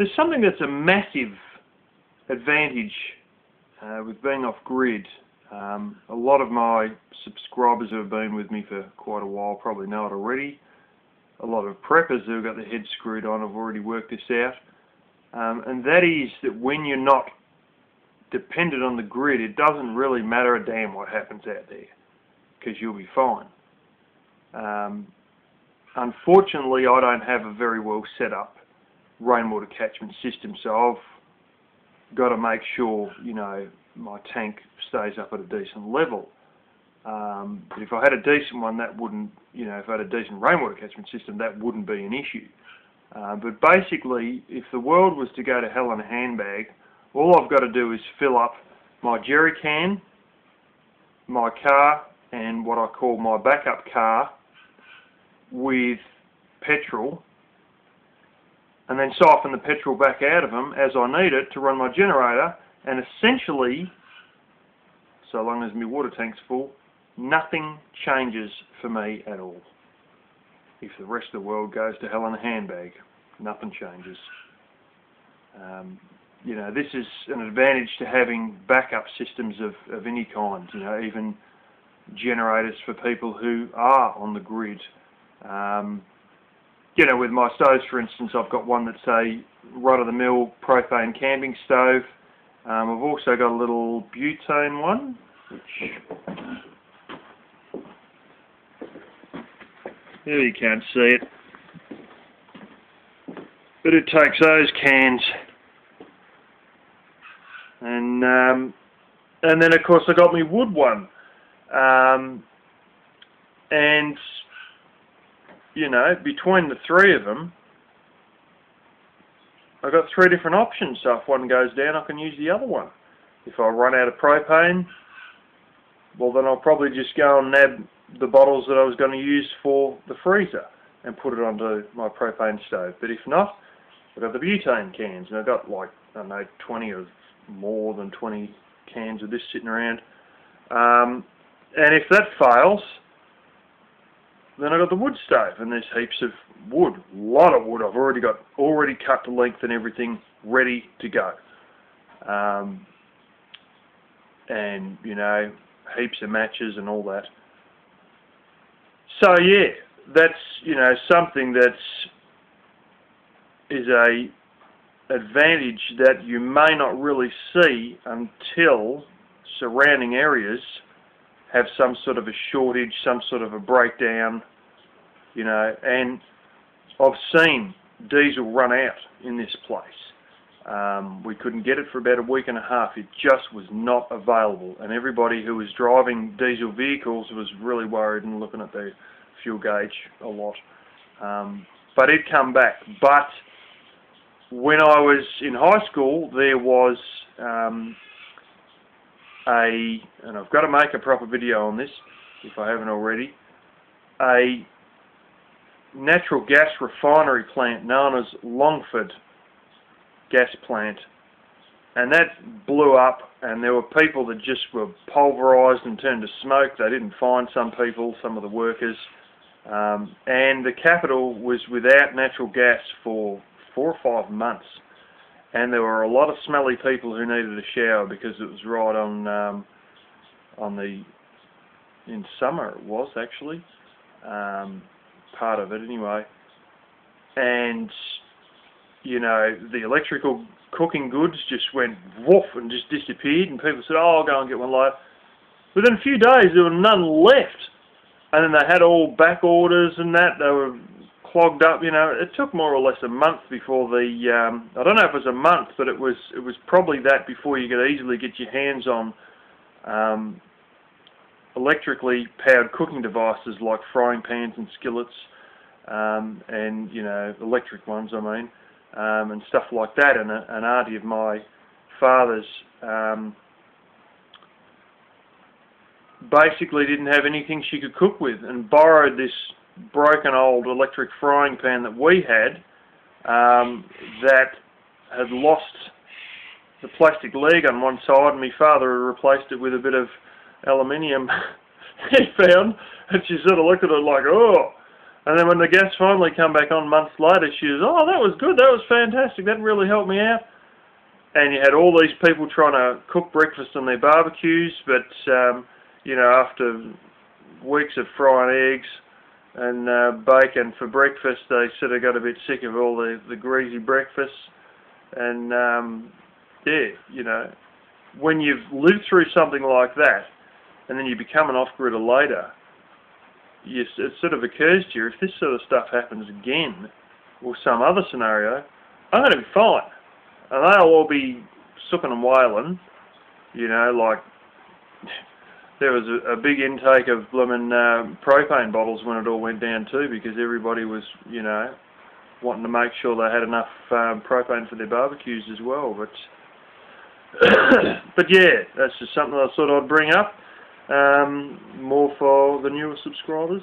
There's something that's a massive advantage with being off grid. A lot of my subscribers who have been with me for quite a while probably know it already. A lot of preppers who have got their heads screwed on have already worked this out. And that is that when you're not dependent on the grid, it doesn't really matter a damn what happens out there, because you'll be fine. Unfortunately, I don't have a very well set up rainwater catchment system, so I've got to make sure, you know, my tank stays up at a decent level. But if I had a decent one, that wouldn't, you know, if I had a decent rainwater catchment system, that wouldn't be an issue. But basically, if the world was to go to hell in a handbag, all I've got to do is fill up my jerry can, my car, and what I call my backup car with petrol, and then siphon the petrol back out of them as I need it to run my generator, and essentially, so long as my water tank's full, nothing changes for me at all. If the rest of the world goes to hell in a handbag, nothing changes. You know, this is an advantage to having backup systems of any kind, you know, even generators for people who are on the grid. You know, with my stoves, for instance, I've got one that's a run-of-the-mill propane camping stove. I've also got a little butane one, which there you can't see it, but it takes those cans, and then of course I got my wood one, and you know, between the three of them, I've got three different options, so if one goes down I can use the other one. If I run out of propane, well then I'll probably just go and nab the bottles that I was going to use for the freezer and put it onto my propane stove. But if not, I've got the butane cans, and I've got like, I don't know, 20 or more than 20 cans of this sitting around. And if that fails, then I've got the wood stove, and there's heaps of wood, a lot of wood. I've already cut to length and everything ready to go. And, you know, heaps of matches and all that. So yeah, that's, you know, something that is a advantage that you may not really see until surrounding areas have some sort of a shortage, some sort of a breakdown, you know. And I've seen diesel run out in this place. We couldn't get it for about a week and a half. It just was not available, and everybody who was driving diesel vehicles was really worried and looking at the fuel gauge a lot. But it'd come back. But when I was in high school, there was and I've got to make a proper video on this if I haven't already, a natural gas refinery plant known as Longford gas plant, and that blew up, and there were people that just were pulverised and turned to smoke. They didn't find some people, some of the workers, and the capital was without natural gas for 4 or 5 months, and there were a lot of smelly people who needed a shower because it was right on in summer. It was actually part of it anyway, and you know, the electrical cooking goods just went woof and just disappeared, and people said, oh, I'll go and get one later. Within a few days there were none left, and then they had all back orders and that. They were clogged up, you know. It took more or less a month before the, I don't know if it was a month, but it was probably that before you could easily get your hands on electrically powered cooking devices like frying pans and skillets, and, you know, electric ones, I mean. And stuff like that. And an auntie of my father's basically didn't have anything she could cook with, and borrowed this broken old electric frying pan that we had, that had lost the plastic leg on one side, and my father had replaced it with a bit of aluminium he found, and she sort of looked at it like, oh. And then when the gas finally come back on months later, she was, oh, that was good, that was fantastic, that really helped me out. And you had all these people trying to cook breakfast on their barbecues, but, you know, after weeks of frying eggs and bacon for breakfast, they sort of got a bit sick of all the greasy breakfasts. And, yeah, you know, when you've lived through something like that, and then you become an off-gridder later, it sort of occurs to you, if this sort of stuff happens again, or some other scenario, I'm going to be fine. And they'll all be sooking and whaling, you know, like, there was a big intake of blooming propane bottles when it all went down too, because everybody was, you know, wanting to make sure they had enough propane for their barbecues as well. But but yeah, that's just something I thought I'd bring up, more for the newer subscribers.